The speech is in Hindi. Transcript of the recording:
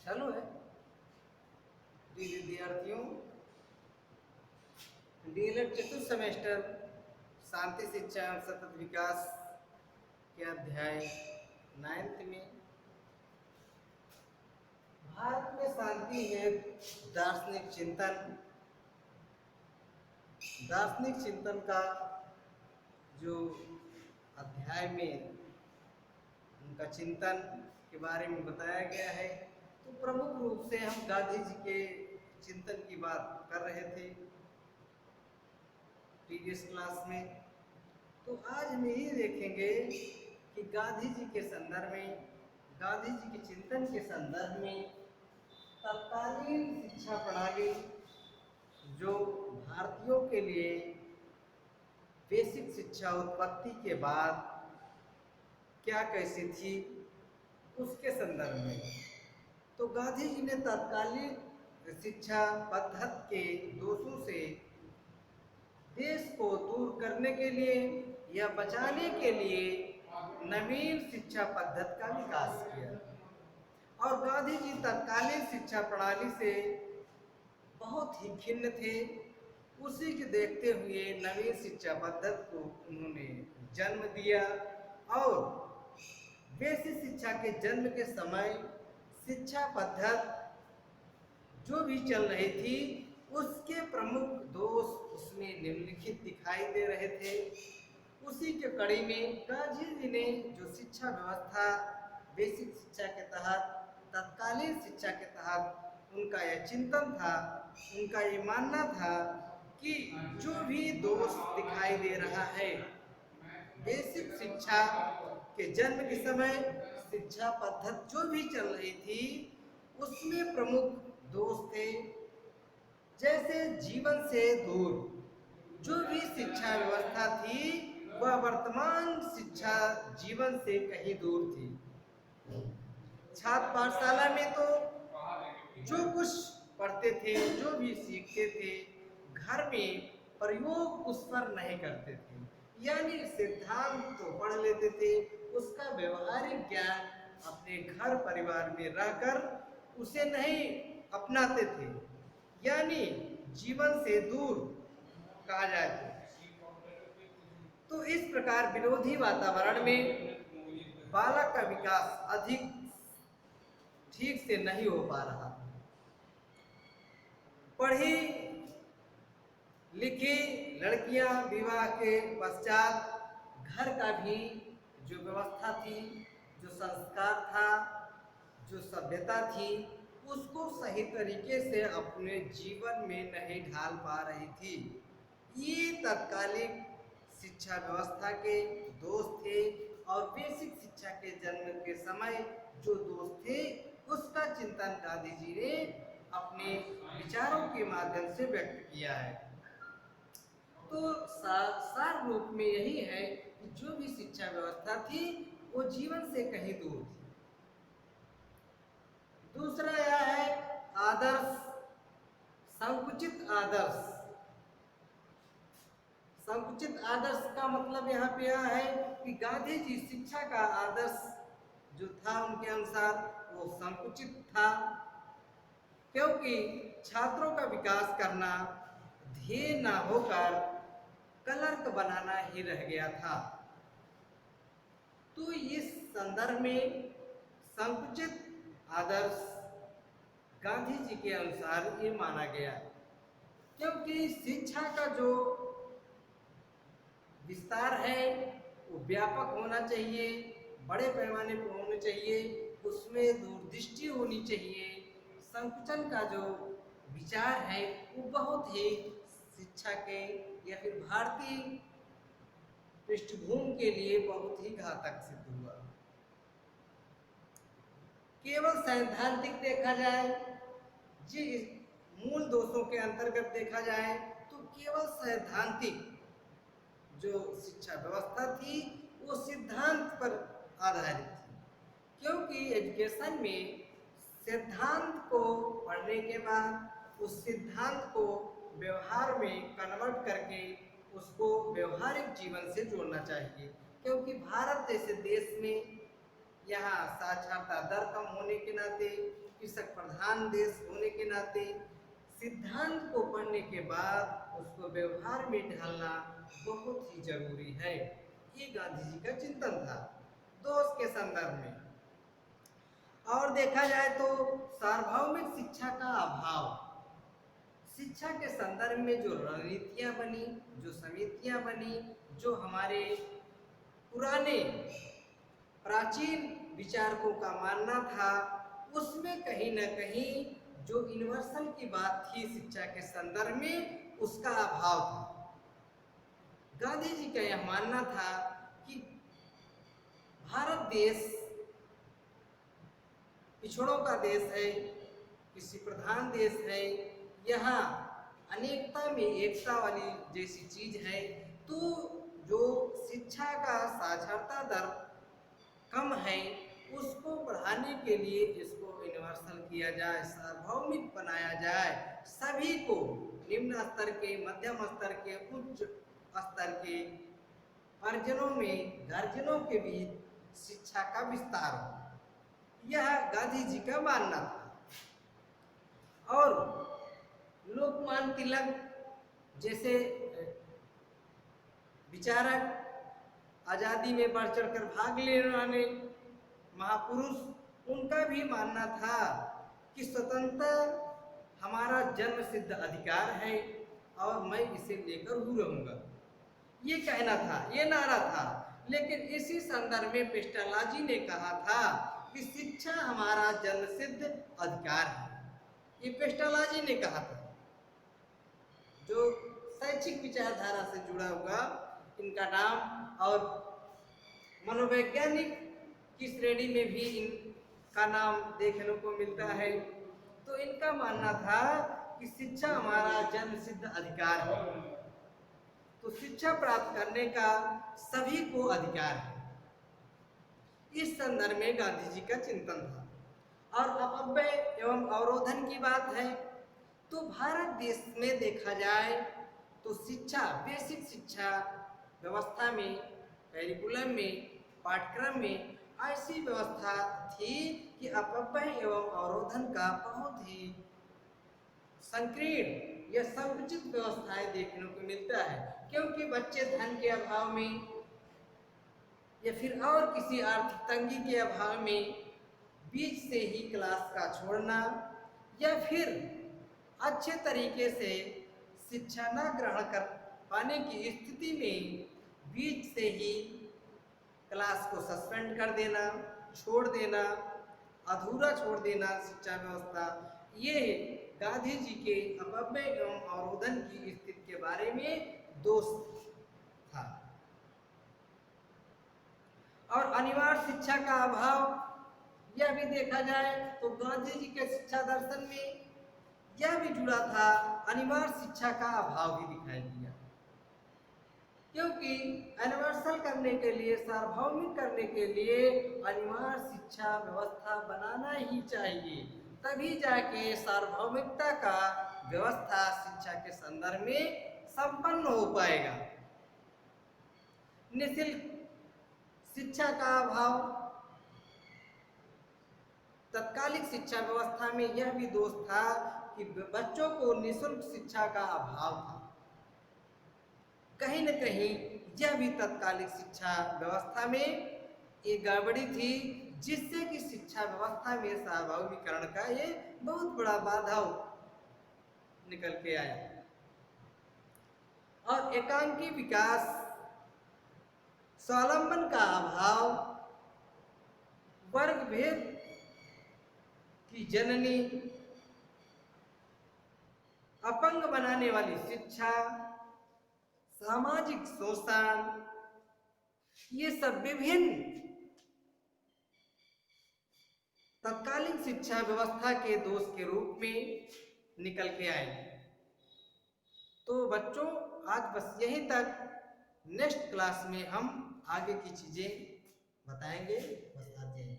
चालू है। प्रिय विद्यार्थियों, डीएलएड चतुर्थ सेमेस्टर शांति शिक्षा एवं सतत विकास के अध्याय 9th में भारत में शांति है दार्शनिक चिंतन का जो अध्याय में उनका चिंतन के बारे में बताया गया है। तो प्रमुख रूप से हम गांधी जी के चिंतन की बात कर रहे थे प्रीवियस क्लास में। तो आज हम यही देखेंगे कि गांधी जी के संदर्भ में, गांधी जी के चिंतन के संदर्भ में तत्कालीन शिक्षा प्रणाली जो भारतीयों के लिए बेसिक शिक्षा उत्पत्ति के बाद क्या कैसी थी उसके संदर्भ में। तो गांधी जी ने तत्कालीन शिक्षा पद्धति के दोषों से देश को दूर करने के लिए या बचाने के लिए नवीन शिक्षा पद्धति का विकास किया। और गांधी जी तत्कालीन शिक्षा प्रणाली से बहुत ही खिन्न थे। उसी के देखते हुए नवीन शिक्षा पद्धति को उन्होंने जन्म दिया। और बेसिक शिक्षा के जन्म के समय शिक्षा पद्धति जो भी चल रही थी उसके प्रमुख दोष उसमें निम्नलिखित दिखाई दे रहे थे। उसी के कड़ी में गांधी जी ने जो शिक्षा व्यवस्था बेसिक शिक्षा के तहत, तत्कालीन शिक्षा के तहत उनका यह चिंतन था, उनका ये मानना था कि जो भी दोष दिखाई दे रहा है बेसिक शिक्षा के जन्म के समय शिक्षा पद्धति जो भी चल रही थी उसमें प्रमुख दोष थे। जैसे जीवन से दूर जो भी शिक्षा व्यवस्था थी वह वर्तमान शिक्षा जीवन से कहीं दूर थी। छात्र पाठशाला में तो जो कुछ पढ़ते थे, जो भी सीखते थे, घर में प्रयोग उस पर नहीं करते थे। यानी सिद्धांत तो पढ़ लेते थे, उसका व्यवहारिक ज्ञान अपने घर परिवार में रहकर उसे नहीं अपनाते थे। यानी जीवन से दूर कहा जाए तो इस प्रकार विरोधी वातावरण में बालक का विकास अधिक ठीक से नहीं हो पा रहा। पढ़ी लिखी लड़कियां विवाह के पश्चात घर का भी जो व्यवस्था थी, जो संस्कार था, जो सभ्यता थी, उसको सही तरीके से अपने जीवन में नहीं ढाल पा रही थी। ये तत्कालीन शिक्षा व्यवस्था के दोष थे। और बेसिक शिक्षा के जन्म के समय जो दोष थे उसका चिंतन गांधी जी ने अपने विचारों के माध्यम से व्यक्त किया है। तो सार रूप में यही है कि जो भी शिक्षा व्यवस्था थी वो जीवन से कहीं दूर थी। दूसरा यह है आदर्श, संकुचित आदर्श। संकुचित आदर्श का मतलब यहाँ पे यह है कि गांधी जी शिक्षा का आदर्श जो था उनके अनुसार वो संकुचित था, क्योंकि छात्रों का विकास करना ध्येय न होकर क्लर्क बनाना ही रह गया था। तो इस संदर्भ में संकुचित आदर्श गांधी जी के अनुसार ये माना गया, क्योंकि शिक्षा का जो विस्तार है वो व्यापक होना चाहिए, बड़े पैमाने पर होना चाहिए, उसमें दूरदृष्टि होनी चाहिए। संकुचन का जो विचार है वो बहुत ही शिक्षा के या फिर भारतीय पृष्ठभूमि के लिए बहुत ही घातक सिद्ध हुआ। केवल सैद्धांतिक देखा जाए, जी मूल दोषों के अंतर्गत देखा जाए तो केवल सैद्धांतिक जो शिक्षा व्यवस्था थी वो सिद्धांत पर आधारित थी, क्योंकि एजुकेशन में सिद्धांत को पढ़ने के बाद उस सिद्धांत को व्यवहार में कन्वर्ट करके उसको व्यवहारिक जीवन से जोड़ना चाहिए। क्योंकि भारत जैसे देश में यहाँ साक्षरता दर कम होने के नाते कृषक प्रधान देश होने के नाते सिद्धांत को पढ़ने के बाद उसको व्यवहार में ढालना बहुत ही जरूरी है। ये गांधी जी का चिंतन था दोष के संदर्भ में। और देखा जाए तो सार्वभौमिक शिक्षा का अभाव, शिक्षा के संदर्भ में जो रणनीतियां बनी, जो समितियां बनी, जो हमारे पुराने प्राचीन विचारकों का मानना था, उसमें कहीं न कहीं जो यूनिवर्सल की बात थी शिक्षा के संदर्भ में, उसका अभाव था। गांधी जी का यह मानना था कि भारत देश पिछड़ों का देश है, कृषि प्रधान देश है, यहाँ अनेकता में एकता वाली जैसी चीज है। तो जो शिक्षा का साक्षरता दर कम है, उसको बढ़ाने के लिए इसको यूनिवर्सल किया जाए, सार्वभौमिक बनाया जाए, सभी को निम्न स्तर के, मध्यम स्तर के, उच्च स्तर के परिजनों में, गार्जियनों के बीच शिक्षा का विस्तार हो, यह गांधी जी का मानना था। और लोकमान्य तिलक जैसे विचारक, आजादी में बढ़ चढ़कर भाग लेने वाले महापुरुष, उनका भी मानना था कि स्वतंत्रता हमारा जन्म सिद्ध अधिकार है और मैं इसे लेकर ही रहूंगा, ये कहना था, ये नारा था। लेकिन इसी संदर्भ में पेस्टालाजी ने कहा था कि शिक्षा हमारा जन्म सिद्ध अधिकार है, ये पेस्टालाजी ने कहा था। जो शैक्षिक विचारधारा से जुड़ा हुआ इनका नाम, और मनोवैज्ञानिक की श्रेणी में भी इनका नाम देखने को मिलता है। तो इनका मानना था कि शिक्षा हमारा जन्म सिद्ध अधिकार है, तो शिक्षा प्राप्त करने का सभी को अधिकार है। इस संदर्भ में गांधी जी का चिंतन था। और अपव्यय एवं अवरोधन की बात है तो भारत देश में देखा जाए तो शिक्षा, बेसिक शिक्षा व्यवस्था में, करिकुलम में, पाठ्यक्रम में ऐसी व्यवस्था थी कि अपव्यय एवं अवरोधन का बहुत ही संकीर्ण या संकुचित व्यवस्थाएं देखने को मिलता है। क्योंकि बच्चे धन के अभाव में या फिर और किसी आर्थिक तंगी के अभाव में बीच से ही क्लास का छोड़ना, या फिर अच्छे तरीके से शिक्षा न ग्रहण कर पाने की स्थिति में बीच से ही क्लास को सस्पेंड कर देना, छोड़ देना, अधूरा छोड़ देना शिक्षा व्यवस्था, ये गांधी जी के अपव्यय एवं अवरोधन की स्थिति के बारे में दोष था। और अनिवार्य शिक्षा का अभाव, यह भी देखा जाए तो गांधी जी के शिक्षा दर्शन में यह भी जुड़ा था, अनिवार्य शिक्षा का अभाव भी दिखाई दिया। क्योंकि यूनिवर्सल करने के लिए, सार्वभौमिक करने के लिए अनिवार्य शिक्षा व्यवस्था बनाना ही चाहिए, तभी जाके सार्वभौमिकता का व्यवस्था शिक्षा के संदर्भ में संपन्न हो पाएगा। निःशुल्क शिक्षा का अभाव, तत्कालिक शिक्षा व्यवस्था में यह भी दोष था कि बच्चों को निःशुल्क शिक्षा का अभाव था। कहीं न कहीं यह भी तत्कालिक शिक्षा व्यवस्था में एक गड़बड़ी थी, जिससे कि शिक्षा व्यवस्था में सार्वभौमिकरण का ये बहुत बड़ा बाधा निकल के आया। और एकांकी विकास, स्वावलंबन का अभाव, वर्ग भेद की जननी, अपंग बनाने वाली शिक्षा, सामाजिक शोषण, ये सब विभिन्न तत्कालीन शिक्षा व्यवस्था के दोष के रूप में निकल के आए। तो बच्चों, आज बस यहीं तक, नेक्स्ट क्लास में हम आगे की चीजें बताएंगे। बस आज यहीं।